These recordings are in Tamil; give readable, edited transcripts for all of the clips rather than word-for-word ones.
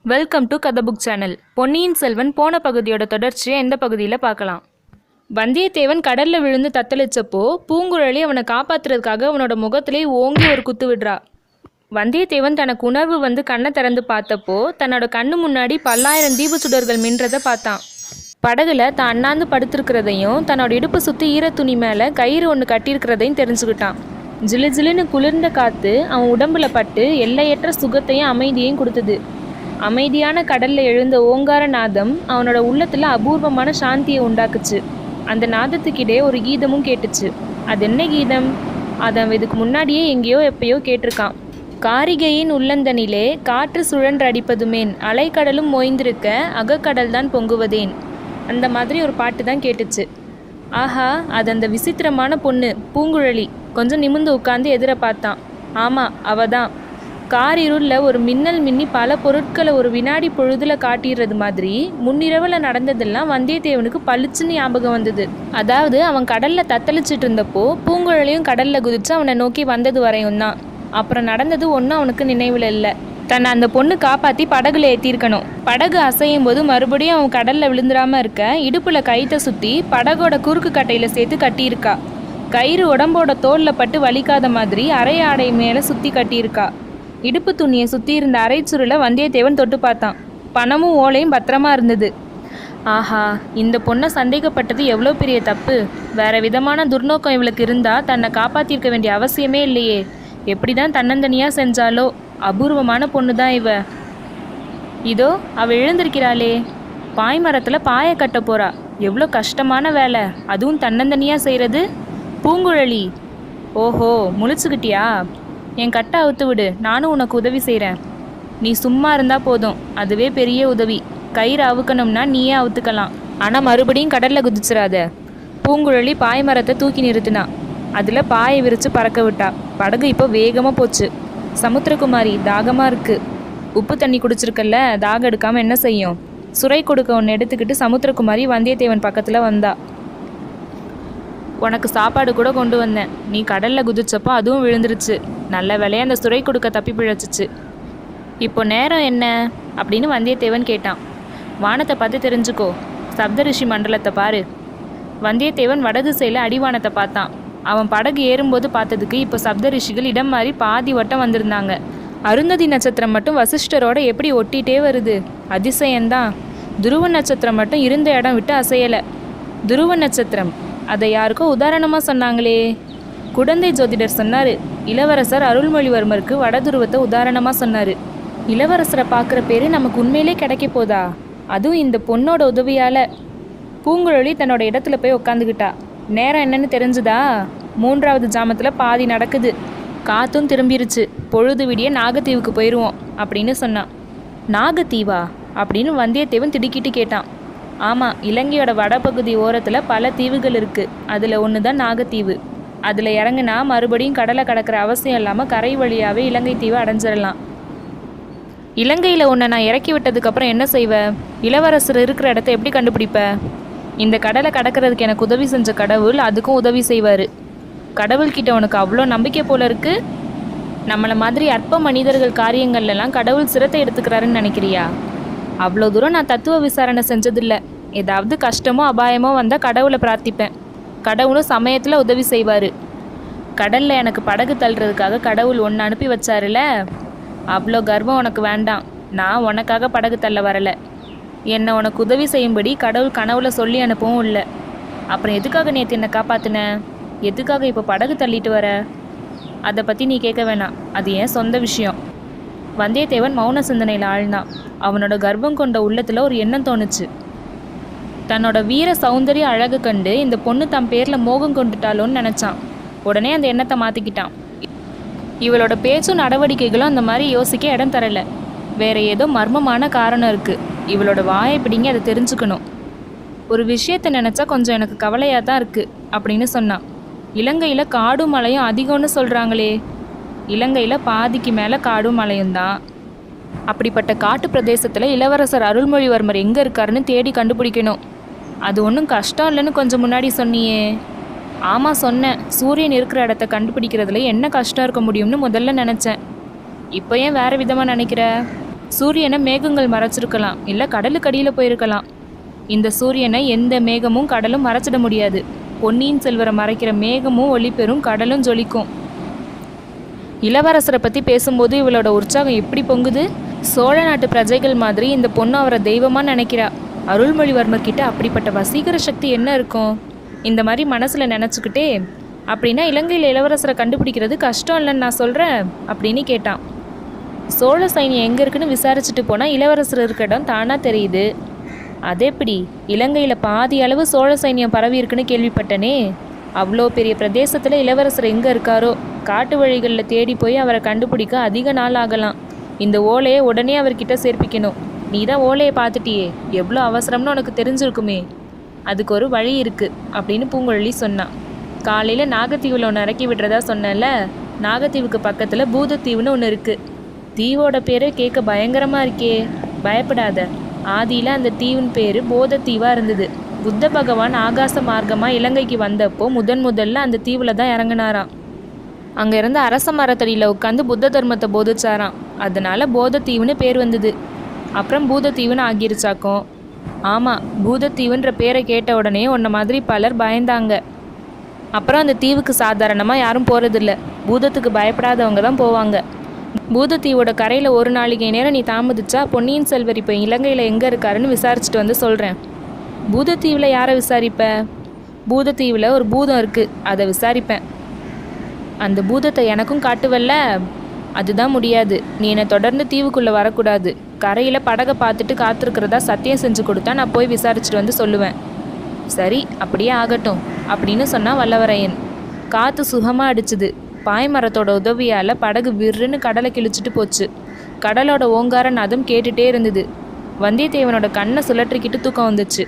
வெல்கம் டு கதை புக் சேனல். பொன்னியின் செல்வன் போன பகுதியோட தொடர்ச்சியை எந்த பகுதியில் பார்க்கலாம். வந்தியத்தேவன் கடலில் விழுந்து தத்தளிச்சப்போ பூங்குழலி அவனை காப்பாற்றுறதுக்காக அவனோட முகத்திலே ஓங்கி ஒரு குத்து விடுறா. வந்தியத்தேவன் தனக்கு உணர்வு வந்து கண்ணை திறந்து பார்த்தப்போ தன்னோட கண்ணு முன்னாடி பல்லாயிரம் தீப சுடர்கள் மின்றதை பார்த்தான். படகுல தான் அண்ணாந்து படுத்திருக்கிறதையும் தன்னோட இடுப்பு சுற்றி ஈரத்துணி மேலே கயிறு ஒன்று கட்டியிருக்கிறதையும் தெரிஞ்சுக்கிட்டான். ஜிலு ஜிலுன்னு குளிர்ந்த காற்று அவன் உடம்புல பட்டு எல்லையற்ற சுகத்தையும் அமைதியையும் கொடுத்தது. அமைதியான கடல்ல எழுந்த ஓங்கார நாதம் அவனோட உள்ளத்துல அபூர்வமான சாந்தியை உண்டாக்குச்சு. அந்த நாதத்துக்கிடையே ஒரு கீதமும் கேட்டுச்சு. அது என்ன கீதம்? அவன் இதுக்கு முன்னாடியே எங்கேயோ எப்பயோ கேட்டிருக்கான். காரிகையின் உள்ளந்தனிலே காற்று சுழன்றடிப்பதுமேன் அலைக்கடலும் மோய்ந்திருக்க அகக்கடல் தான் பொங்குவதேன். அந்த மாதிரி ஒரு பாட்டு தான் கேட்டுச்சு. ஆஹா, அது அந்த விசித்திரமான பொண்ணு பூங்குழலி. கொஞ்சம் நிமிர்ந்து உட்காந்து எதிர பார்த்தான். ஆமா, அவதான். காரிருளில் ஒரு மின்னல் மின்னி பல பொருட்களை ஒரு வினாடி பொழுதுல காட்டிடுறது மாதிரி முன்னிரவில் நடந்ததெல்லாம் வந்தியத்தேவனுக்கு பளிச்சுன்னு ஞாபகம் வந்தது. அதாவது அவன் கடல்ல தத்தளிச்சிட்டு இருந்தப்போ பூங்குழலியும் கடல்ல குதிச்சு அவனை நோக்கி வந்தது வரையும் தான். அப்புறம் நடந்தது ஒன்றும் அவனுக்கு நினைவில் இல்லை. தன்னை அந்த பொண்ணு காப்பாற்றி படகுல ஏற்றிருக்கணும். படகு அசையும் போது மறுபடியும் அவன் கடல்ல விழுந்துடாம இருக்க இடுப்புல கயிற்றை சுற்றி படகோட குறுக்கு கட்டையில சேர்த்து கட்டியிருக்கா. கயிறு உடம்போட தோல்ல பட்டு வலிக்காத மாதிரி அரை ஆடை மேலே சுற்றி கட்டியிருக்கா. இடுப்பு துணியை சுற்றி இருந்த அரைச்சுருளை வந்தியத்தேவன் தொட்டு பார்த்தான். பணமும் ஓலையும் பத்திரமா இருந்தது. ஆஹா, இந்த பொண்ணை சந்தேகப்பட்டது எவ்வளோ பெரிய தப்பு. வேற விதமான துர்நோக்கம் இவளுக்கு இருந்தால் தன்னை காப்பாற்றிருக்க வேண்டிய அவசியமே இல்லையே. எப்படி தான் தன்னந்தனியாக செஞ்சாலோ. அபூர்வமான பொண்ணு தான் இவ. இதோ அவள் எழுந்திருக்கிறாளே. பாய்மரத்தில் பாயை கட்ட போறா. எவ்வளோ கஷ்டமான வேலை, அதுவும் தன்னந்தனியாக செய்கிறது. பூங்குழலி, ஓஹோ, முழிச்சுக்கிட்டியா? என் கட்டை அவுத்து விடு, நானும் உனக்கு உதவி செய்கிறேன். நீ சும்மா இருந்தால் போதும், அதுவே பெரிய உதவி. கயிறு அவுக்கணும்னா நீயே அவுத்துக்கலாம். ஆனால் மறுபடியும் கடலில் குதிச்சிடாத. பூங்குழலி பாய்மரத்தை தூக்கி நிறுத்தினா. அதில் பாயை விரித்து பறக்க விட்டா. படகு இப்போ வேகமாக போச்சு. சமுத்திரகுமாரி, தாகமாக இருக்கு. உப்பு தண்ணி குடிச்சிருக்கல்ல, தாகம் எடுக்காமல் என்ன செய்யும்? சுரை கொடுக்க ஒன்று எடுத்துக்கிட்டு சமுத்திரகுமாரி வந்தியத்தேவன் பக்கத்தில் வந்தா. உனக்கு சாப்பாடு கூட கொண்டு வந்தேன். நீ கடலில் குதிச்சப்போ அதுவும் விழுந்துருச்சு. நல்ல வேலையை அந்த சுரை கொடுக்க தப்பி பிழைச்சிச்சு. இப்போ நேரம் என்ன அப்படின்னு வந்தியத்தேவன் கேட்டான். வானத்தை பார்த்து தெரிஞ்சுக்கோ. சப்தரிஷி மண்டலத்தை பாரு. வந்தியத்தேவன் வடதிசையில் அடிவானத்தை பார்த்தான். அவன் படகு ஏறும்போது பார்த்ததுக்கு இப்போ சப்தரிஷிகள் இடம் மாறி பாதி வட்டம் வந்திருந்தாங்க. அருந்ததி நட்சத்திரம் மட்டும் வசிஷ்டரோட எப்படி ஒட்டிகிட்டே வருது. அதிசயந்தான். துருவ நட்சத்திரம் மட்டும் இருந்த இடம் விட்டு அசையலை. துருவ நட்சத்திரம், அதை யாருக்கோ உதாரணமாக சொன்னாங்களே. குடந்தை ஜோதிடர் சொன்னார். இளவரசர் அருள்மொழிவர்மருக்கு வடதுருவத்தை உதாரணமாக சொன்னார். இளவரசரை பார்க்குற பேர் நமக்கு உண்மையிலே கிடைக்க போதா? அதுவும் இந்த பொண்ணோட உதவியால். பூங்குழலி தன்னோட இடத்துல போய் உட்காந்துக்கிட்டா. நேரம் என்னன்னு தெரிஞ்சுதா? 3வது ஜாமத்தில் பாதி நடக்குது. காற்றும் திரும்பிருச்சு. பொழுது விடிய நாகத்தீவுக்கு போயிடுவோம் அப்படின்னு சொன்னான். நாகத்தீவா அப்படின்னு வந்தியத்தேவன் திடுக்கிட்டு கேட்டான். ஆமாம், இலங்கையோட வடபகுதி ஓரத்தில் பல தீவுகள் இருக்குது. அதில் ஒன்று தான் நாகத்தீவு. அதில் இறங்குனா மறுபடியும் கடலை கடக்கிற அவசியம் இல்லாமல் கரை வழியாகவே இலங்கை தீவை அடைஞ்சிடலாம். இலங்கையில் உன்னை நான் இறக்கி விட்டதுக்கப்புறம் என்ன செய்வ? இளவரசர் இருக்கிற இடத்த எப்படி கண்டுபிடிப்ப? இந்த கடலை கடக்கிறதுக்கு எனக்கு உதவி செஞ்ச கடவுள் அதுக்கும் உதவி செய்வார். கடவுள்கிட்ட உனக்கு அவ்வளோ நம்பிக்கை போல இருக்கு? நம்மளை மாதிரி அற்ப மனிதர்கள் காரியங்கள்லாம் கடவுள் சிரத்தை எடுத்துக்கிறாருன்னு நினைக்கிறியா? அவ்வளோ தூரம் நான் தத்துவ விசாரணை செஞ்சதில்லை. ஏதாவது கஷ்டமோ அபாயமோ வந்தால் கடவுளை பிரார்த்திப்பேன். கடவுளும் சமயத்தில் உதவி செய்வார். கடலில் எனக்கு படகு தள்ளுறதுக்காக கடவுள் ஒன்று அனுப்பி வச்சாருல. அவ்வளோ கர்வம் உனக்கு வேண்டாம். நான் உனக்காக படகு தள்ள வரலை. என்னை உனக்கு உதவி செய்யும்படி கடவுள் கனவுல சொல்லி அனுப்பவும் இல்லை. அப்புறம் எதுக்காக நேற்று என்னை காப்பாற்றின? எதுக்காக இப்போ படகு தள்ளிட்டு வர? அதை பற்றி நீ கேட்க வேணாம். அது என் சொந்த விஷயம். வந்தியத்தேவன் மௌன சிந்தனையில் ஆழ்ந்தான். அவனோட கர்ப்பம் கொண்ட உள்ளத்தில் ஒரு எண்ணம் தோணுச்சு. தன்னோட வீர சௌந்தரிய அழகு கண்டு இந்த பொண்ணு தன் பேரில் மோகம் கொண்டுட்டாலோன்னு நினச்சான். உடனே அந்த எண்ணத்தை மாற்றிக்கிட்டான். இவளோட பேச்சும் நடவடிக்கைகளும் அந்த மாதிரி யோசிக்க இடம் தரலை. வேற ஏதோ மர்மமான காரணம் இருக்குது. இவளோட வாயை பிடிங்க அதை தெரிஞ்சுக்கணும். ஒரு விஷயத்தை நினச்சா கொஞ்சம் எனக்கு கவலையாக தான் இருக்குது அப்படின்னு சொன்னான். இலங்கையில் காடும் மலையும் அதிகம்னு சொல்கிறாங்களே. இலங்கையில் பாதிக்கு மேலே காடும் மலையும் தான். அப்படிப்பட்ட காட்டு பிரதேசத்தில் இளவரசர் அருள்மொழிவர்மர் எங்கே இருக்காருன்னு தேடி கண்டுபிடிக்கணும். அது ஒன்றும் கஷ்டம் இல்லைன்னு கொஞ்சம் முன்னாடி சொன்னியே. ஆமாம் சொன்னேன். சூரியன் இருக்கிற இடத்த கண்டுபிடிக்கிறதுல என்ன கஷ்டம் இருக்க முடியும்னு முதல்ல நினச்சேன். இப்போ ஏன் வேறு விதமாக நினைக்கிற? சூரியனை மேகங்கள் மறைச்சிருக்கலாம், இல்லை கடலுக்கடியில் போயிருக்கலாம். இந்த சூரியனை எந்த மேகமும் கடலும் மறைச்சிட முடியாது. பொன்னியின் செல்வரை மறைக்கிற மேகமும் ஒளி பெறும், கடலும் ஜொலிக்கும். இளவரசரை பற்றி பேசும்போது இவளோட உற்சாகம் எப்படி பொங்குது! சோழ நாட்டு பிரஜைகள் மாதிரி இந்த பொண்ணு அவரை தெய்வமாக நினைக்கிறா. அருள்மொழிவர்மர் கிட்ட அப்படிப்பட்ட வசீகர சக்தி என்ன இருக்கும்? இந்த மாதிரி மனசில் நினச்சிக்கிட்டே, அப்படின்னா இலங்கையில் இளவரசரை கண்டுபிடிக்கிறது கஷ்டம் இல்லைன்னு நான் சொல்கிறேன் அப்படின்னு கேட்டான். சோழ சைன்யம் எங்கே இருக்குன்னு விசாரிச்சுட்டு போனால் இளவரசர் இருக்க இடம் தானாக தெரியுது. அதேப்படி இலங்கையில் பாதி அளவு சோழ சைன்யம் பரவி இருக்குன்னு கேள்விப்பட்டனே. அவ்வளோ பெரிய பிரதேசத்தில் இளவரசர் எங்கே இருக்காரோ, காட்டு வழிகளில் தேடி போய் அவரை கண்டுபிடிக்க அதிக நாள் ஆகலாம். இந்த ஓலையை உடனே அவர்கிட்ட சேர்ப்பிக்கணும். நீ தான் ஓலையை பார்த்துட்டியே, எவ்வளோ அவசரம்னு உனக்கு தெரிஞ்சிருக்குமே. அதுக்கு ஒரு வழி இருக்குது அப்படின்னு பூங்குழலி சொன்னான். காலையில் நாகத்தீவில் ஒன்று இறக்கி விடுறதா சொன்னேன்ல, நாகத்தீவுக்கு பக்கத்தில் பூதத்தீவுன்னு ஒன்று இருக்குது. தீவோட பேர் கேட்க பயங்கரமாக இருக்கே. பயப்படாத, ஆதியில் அந்த தீவின் பேர் போதத்தீவாக இருந்தது. புத்த பகவான் ஆகாச மார்க்கமாக இலங்கைக்கு வந்தப்போ முதல்ல அந்த தீவில் தான் இறங்கினாராம். அங்கே இருந்த அரச மரத்தடியில் உட்காந்து புத்த தர்மத்தை போதிச்சாராம். அதனால போதத்தீவுன்னு பேர் வந்தது. அப்புறம் பூதத்தீவுன்னு ஆகிருச்சாக்கும். ஆமாம், பூதத்தீவுன்ற பேரை கேட்ட உடனே உன்ன மாதிரி பலர் பயந்தாங்க. அப்புறம் அந்த தீவுக்கு சாதாரணமாக யாரும் போகிறதில்ல. பூதத்துக்கு பயப்படாதவங்க தான் போவாங்க. பூதத்தீவோட கரையில் ஒரு நாளிகை நேரம் நீ தாமதிச்சா பொன்னியின் செல்வர் இப்போ இலங்கையில் எங்கே இருக்காருன்னு விசாரிச்சுட்டு வந்து சொல்கிறேன். பூதத்தீவில் யாரை விசாரிப்ப? பூதத்தீவில் ஒரு பூதம் இருக்குது, அதை விசாரிப்பேன். அந்த பூதத்தை எனக்கும் காட்டுவல்ல? அதுதான் முடியாது. நீ என்னை தொடர்ந்து தீவுக்குள்ளே வரக்கூடாது. கரையில் படகை பார்த்துட்டு காத்திருக்கிறதா சத்தியம் செஞ்சு கொடுத்தா நான் போய் விசாரிச்சுட்டு வந்து சொல்லுவேன். சரி, அப்படியே ஆகட்டும் அப்படின்னு சொன்னான் வல்லவரையன். காற்று சுகமாக அடிச்சுது. பாய்மரத்தோட உதவியால் படகு விற்றுன்னு கடலை கிழிச்சிட்டு போச்சு. கடலோட ஓங்கார நாதம் கேட்டுகிட்டே இருந்தது. வந்தியத்தேவனோட கண்ணை சுழற்றிக்கிட்டு தூக்கம் வந்துச்சு.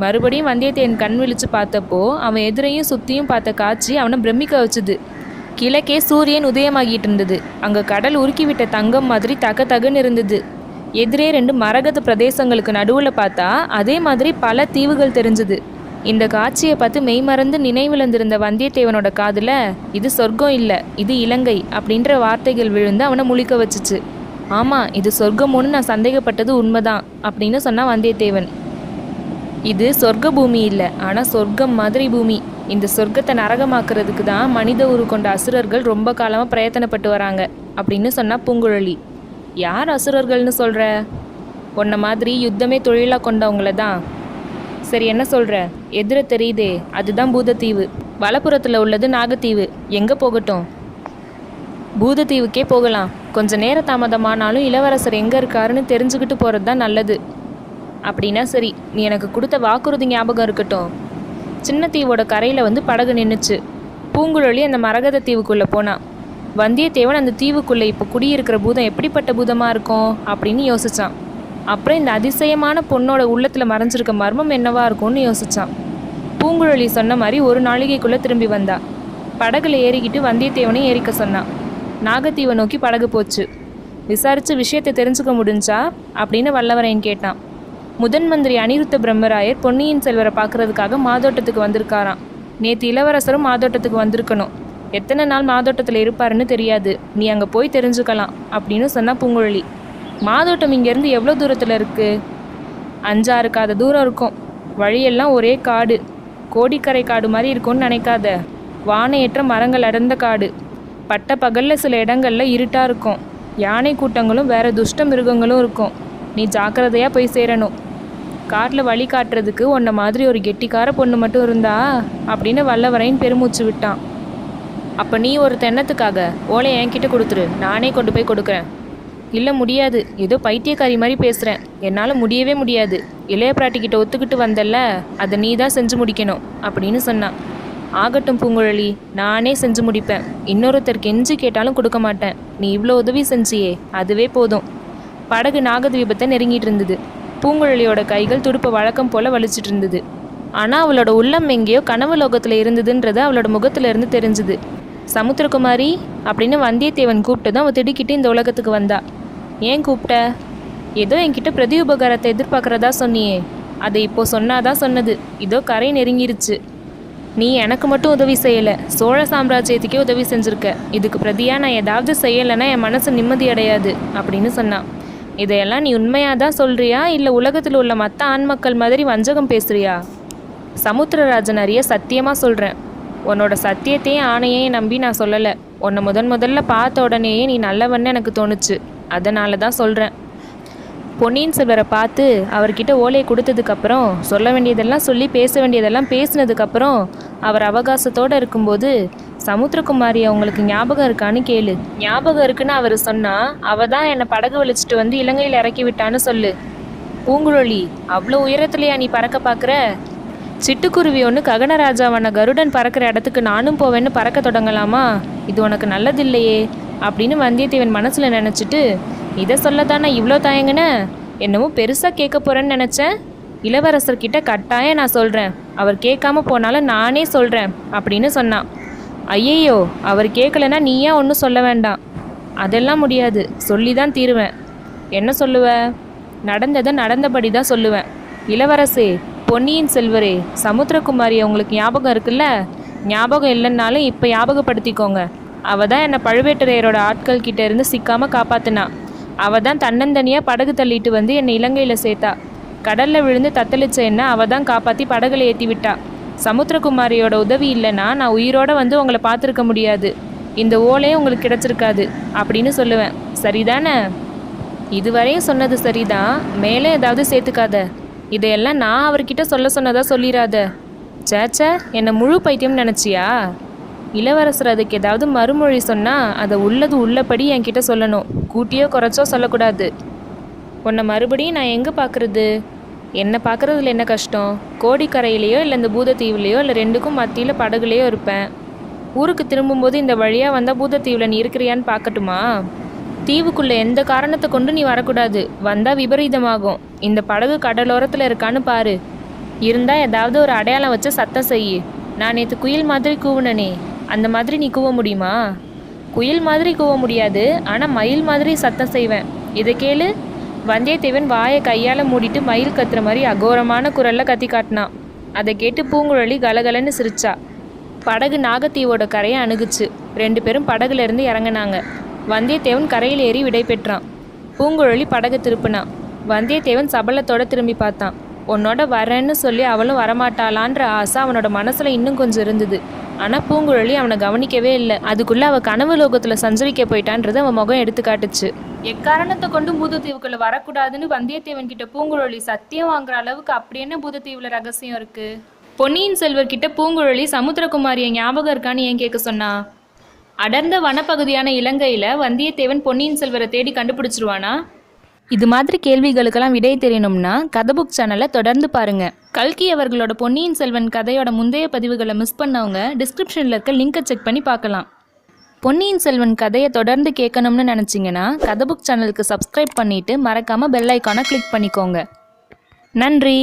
மறுபடியும் வந்தியத்தேவன் கண் விழிச்சு பார்த்தப்போ அவன் எதிரையும் சுற்றியும் பார்த்த காட்சி அவனை பிரமிக்க வச்சுது. கிழக்கே சூரியன் உதயமாகிட்டு இருந்தது. அங்கே கடல் உருக்கிவிட்ட தங்கம் மாதிரி தகன்னு இருந்தது. எதிரே 2 மரகத பிரதேசங்களுக்கு நடுவில் பார்த்தா அதே மாதிரி பல தீவுகள் தெரிஞ்சுது. இந்த காட்சியை பார்த்து மெய்மறந்து நினைவிழந்திருந்த வந்தியத்தேவனோட காதில் இது சொர்க்கம் இல்லை, இது இலங்கை அப்படின்ற வார்த்தைகள் விழுந்து அவனை முழிக்க வச்சுச்சு. ஆமாம், இது சொர்க்கமோன்னு நான் சந்தேகப்பட்டது உண்மைதான் அப்படின்னு சொன்னான் வந்தியத்தேவன். இது சொர்க்க பூமி இல்லை, ஆனால் சொர்க்கம் மாதிரி பூமி. இந்த சொர்க்கத்தை நரகமாக்குறதுக்கு தான் மனித உரு கொண்ட அசுரர்கள் ரொம்ப காலமாக பிரயத்தனப்பட்டு வராங்க அப்படின்னு சொன்னா பூங்குழலி. யார் அசுரர்கள்னு சொல்கிற? உன்ன மாதிரி யுத்தமே தொழிலாக கொண்டவங்கள தான். சரி, என்ன சொல்கிற? எதிர தெரியுதே, அதுதான் பூதத்தீவு. வலப்புறத்தில் உள்ளது நாகத்தீவு. எங்கே போகட்டும்? பூதத்தீவுக்கே போகலாம். கொஞ்சம் நேர தாமதமானாலும் இளவரசர் எங்கே இருக்காருன்னு தெரிஞ்சுக்கிட்டு போகிறது தான் நல்லது. அப்படின்னா சரி, நீ எனக்கு கொடுத்த வாக்குறுதி ஞாபகம் இருக்கட்டும். சின்ன தீவோட கரையில் வந்து படகு நின்றுச்சு. பூங்குழலி அந்த மரகத தீவுக்குள்ளே போனான். வந்தியத்தேவன் அந்த தீவுக்குள்ளே இப்போ குடியிருக்கிற பூதம் எப்படிப்பட்ட பூதமாக இருக்கும் அப்படின்னு யோசித்தான். அப்புறம் இந்த அதிசயமான பொண்ணோட உள்ளத்தில் மறைஞ்சிருக்க மர்மம் என்னவா இருக்கும்னு யோசித்தான். பூங்குழலி சொன்ன மாதிரி ஒரு நாளிகைக்குள்ளே திரும்பி வந்தா. படகுல ஏறிக்கிட்டு வந்தியத்தேவனையும் ஏறிக்க சொன்னான். நாகத்தீவை நோக்கி படகு போச்சு. விசாரித்து விஷயத்தை தெரிஞ்சுக்க முடிஞ்சா அப்படின்னு வல்லவரையன் கேட்டான். முதன் மந்திரி அனிருத்த பிரம்மராயர் பொன்னியின் செல்வரை பார்க்கறதுக்காக மாதோட்டத்துக்கு வந்திருக்காராம். நேற்று இளவரசரும் மாதோட்டத்துக்கு வந்திருக்கணும். எத்தனை நாள் மாதோட்டத்தில் இருப்பாருன்னு தெரியாது. நீ அங்கே போய் தெரிஞ்சுக்கலாம் அப்படின்னு சொன்னா பூங்குழலி. மாதோட்டம் இங்கேருந்து எவ்வளோ தூரத்தில் இருக்குது? 5-6 காத தூரம் இருக்கும். வழியெல்லாம் ஒரே காடு, கோடிக்கரை காடு மாதிரி இருக்கும்னு நினைக்காத. வானையற்ற மரங்கள் அடர்ந்த காடு. பட்ட பகலில் சில இடங்களில் இருட்டாக இருக்கும். யானை கூட்டங்களும் வேறு துஷ்ட மிருகங்களும் இருக்கும். நீ ஜாக்கிரதையாக போய் சேரணும். காட்டில் வழி காட்டுறதுக்கு உன்னை மாதிரி ஒரு கெட்டிக்கார பொண்ணு மட்டும் இருந்தா அப்படின்னு வல்லவரையன் பெருமூச்சு விட்டான். அப்போ நீ ஒரு தென்னத்துக்காக ஓலை என்கிட்ட கொடுத்துரு, நானே கொண்டு போய் கொடுக்குறேன். இல்லை, முடியாது. ஏதோ பைத்தியக்காரி மாதிரி பேசுகிறேன். என்னால் முடியவே முடியாது. இளைய பிராட்டிக்கிட்ட ஒத்துக்கிட்டு வந்தல்ல, அதை நீ தான் செஞ்சு முடிக்கணும் அப்படின்னு சொன்னான். ஆகட்டும் பூங்குழலி, நானே செஞ்சு முடிப்பேன். இன்னொருத்தர் கெஞ்சி கேட்டாலும் கொடுக்க மாட்டேன். நீ இவ்வளோ உதவி செஞ்சியே, அதுவே போதும். படகு நாகத்வீபத்தை நெருங்கிட்டு இருந்தது. பூங்குழலியோட கைகள் துடுப்பை வழக்கம் போல் வலிச்சிட்டு இருந்தது. ஆனால் அவளோட உள்ளம் எங்கேயோ கனவு லோகத்தில் இருந்ததுன்றது அவளோட முகத்துல இருந்து தெரிஞ்சுது. சமுத்திரகுமாரி அப்படின்னு வந்தியத்தேவன் கூப்பிட்டு தான் அவள் திடுக்கிட்டு இந்த உலகத்துக்கு வந்தா. ஏன் கூப்பிட்ட? ஏதோ என்கிட்ட பிரதி உபகாரத்தை எதிர்பார்க்குறதா சொன்னியே, அதை இப்போ சொன்னாதான் சொன்னது. இதோ கரை நெருங்கிருச்சு. நீ எனக்கு மட்டும் உதவி செய்யலை, சோழ சாம்ராஜ்யத்துக்கே உதவி செஞ்சுருக்க. இதுக்கு பிரதியாக நான் ஏதாவது செய்யலைன்னா என் மனசு நிம்மதி அடையாது அப்படின்னு சொன்னான். இதையெல்லாம் நீ உண்மையாக தான் சொல்கிறியா இல்லை உலகத்தில் உள்ள மற்ற ஆண் மக்கள் மாதிரி வஞ்சகம் பேசுகிறியா? சமுத்திரராஜன் அறிய சத்தியமாக சொல்கிறேன். உன்னோட சத்தியத்தையும் ஆணையையும் நம்பி நான் சொல்லலை. உன்னை முதல்ல பார்த்த உடனேயே நீ நல்லவன்னு எனக்கு தோணுச்சு. அதனால தான் சொல்கிறேன். பொன்னியின் செல்வரை பார்த்து அவர்கிட்ட ஓலையை கொடுத்ததுக்கப்புறம் சொல்ல வேண்டியதெல்லாம் சொல்லி பேச வேண்டியதெல்லாம் பேசினதுக்கப்புறம் அவர் அவகாசத்தோடு இருக்கும்போது சமுத்திரகுமாரி அவங்களுக்கு ஞாபகம் இருக்கான்னு கேளு. ஞாபகம் இருக்குன்னு அவர் சொன்னால் அவள் தான் என்னை படகு வலிச்சிட்டு வந்து இலங்கையில் இறக்கி விட்டான்னு சொல்லு. பூங்குழலி, அவ்வளோ உயரத்துலையா நீ பறக்க பார்க்குற? சிட்டுக்குருவி ஒன்று ககனராஜாவான கருடன் பறக்கிற இடத்துக்கு நானும் போவேன்னு பறக்க தொடங்கலாமா? இது உனக்கு நல்லதில்லையே அப்படின்னு வந்தியத்தேவன் மனசில் நினச்சிட்டு, இதை சொல்லத்தானே இவ்வளோ தயங்குன? என்னமோ பெருசாக கேட்க போகிறேன்னு நினச்சேன். இளவரசர்கிட்ட கட்டாயம் நான் சொல்கிறேன். அவர் கேட்காம போனாலும் நானே சொல்கிறேன் அப்படின்னு சொன்னான். ஐயையோ, அவர் கேட்கலன்னா நீயா ஒன்றும் சொல்ல வேண்டாம். அதெல்லாம் முடியாது, சொல்லி தான் தீருவேன். என்ன சொல்லுவ? நடந்ததை நடந்தபடி தான் சொல்லுவேன். இளவரசே, பொன்னியின் செல்வரே, சமுத்திரகுமாரி உங்களுக்கு ஞாபகம் இருக்குல்ல? ஞாபகம் இல்லைன்னாலும் இப்போ ஞாபகப்படுத்திக்கோங்க. அவள் தான் என்னை பழுவேட்டரையரோட ஆட்கள் கிட்ட இருந்து சிக்காமல் காப்பாற்றினா. அவள் தான் தன்னந்தனியாக படகு தள்ளிட்டு வந்து என்னை இலங்கையில் சேர்த்தா. கடலில் விழுந்து தத்தளிச்ச என்ன அவள் தான் காப்பாற்றி படகுல ஏற்றி விட்டா. சமுத்திரகுமாரியோட உதவி இல்லைன்னா நான் உயிரோடு வந்து உங்களை பார்த்துருக்க முடியாது. இந்த ஓலையும் உங்களுக்கு கிடச்சிருக்காது அப்படின்னு சொல்லுவேன். சரிதானே? இதுவரையும் சொன்னது சரிதான். மேலே ஏதாவது சேர்த்துக்காத. இதையெல்லாம் நான் அவர்கிட்ட சொல்ல சொன்னதா சொல்லிடாத. சேச்சே, என்னை முழு பைத்தியம் நினச்சியா? இளவரசர் அதுக்கு ஏதாவது மறுமொழி சொன்னால் அதை உள்ளது உள்ளபடி என்கிட்ட சொல்லணும். கூட்டியோ குறைச்சோ சொல்லக்கூடாது. உன்னை மறுபடியும் நான் எங்கே பார்க்குறது? என்னை பார்க்குறதுல என்ன கஷ்டம்? கோடிக்கரையிலையோ இல்லை இந்த பூதத்தீவுலையோ இல்லை ரெண்டுக்கும் மத்தியில் படகுலையோ இருப்பேன். ஊருக்கு திரும்பும்போது இந்த வழியாக வந்தால் பூதத்தீவில் நீ இருக்கிறியான்னு பார்க்கட்டுமா? தீவுக்குள்ளே எந்த காரணத்தை கொண்டு நீ வரக்கூடாது. வந்தால் விபரீதமாகும். இந்த படகு கடலோரத்தில் இருக்கான்னு பாரு. இருந்தால் ஏதாவது ஒரு அடையாளம் வச்சு சத்தம் செய்யு. நான் நேற்று குயில் மாதிரி கூவுனனே, அந்த மாதிரி நீ கூவ முடியுமா? குயில் மாதிரி கூவ முடியாது, ஆனால் மயில் மாதிரி சத்தம் செய்வேன். இதை கேளு. வந்தியத்தேவன் வாயை கையால் மூடிட்டு மயில் கத்துற மாதிரி அகோரமான குரலில் கத்தி காட்டினான். அதை கேட்டு பூங்குழலி கலகலன்னு சிரிச்சா. படகு நாகத்தீவோட கரையை அணுகுச்சு. 2 பேரும் படகுல இருந்து இறங்கினாங்க. வந்தியத்தேவன் கரையில் ஏறி விடை பெற்றான். பூங்குழலி படகு திருப்பினான். வந்தியத்தேவன் சபலத்தோட திரும்பி பார்த்தான். உன்னோட வரேன்னு சொல்லி அவளும் வரமாட்டாளான்ற ஆசை அவனோட மனசில் இன்னும் கொஞ்சம் இருந்தது. ஆனால் பூங்குழலி அவனை கவனிக்கவே இல்லை. அதுக்குள்ளே அவள் கனவு லோகத்தில் சஞ்சரிக்க போயிட்டான்றது அவன் முகம் எடுத்து காட்டுச்சு. எக்காரணத்தை கொண்டு பூதத்தீவுக்குள்ளே வரக்கூடாதுன்னு வந்தியத்தேவன் கிட்ட பூங்குழலி சத்தியம் வாங்குற அளவுக்கு அப்படி என்ன பூதத்தீவில் ரகசியம் இருக்கு? பொன்னியின் செல்வர்கிட்ட பூங்குழலி சமுத்திரகுமாரியை ஞாபகம் இருக்கான்னு ஏன் கேட்க சொன்னா? அடர்ந்த வனப்பகுதியான இலங்கையில் வந்தியத்தேவன் பொன்னியின் செல்வரை தேடி கண்டுபிடிச்சிருவானா? இது மாதிரி கேள்விகளுக்கெல்லாம் விடை தெரியணும்னா கதை புக் சேனலை தொடர்ந்து பாருங்க. கல்கி அவர்களோட பொன்னியின் செல்வன் கதையோட முந்தைய பதிவுகளை மிஸ் பண்ணவங்க டிஸ்கிரிப்ஷனில் இருக்க லிங்கை செக் பண்ணி பார்க்கலாம். பொன்னியின் செல்வன் கதையை தொடர்ந்து கேட்கணும்னு நினச்சிங்கன்னா கதை புக் சேனலுக்கு சப்ஸ்கிரைப் பண்ணிவிட்டு மறக்காமல் பெல் ஐக்கானை கிளிக் பண்ணிக்கோங்க. நன்றி.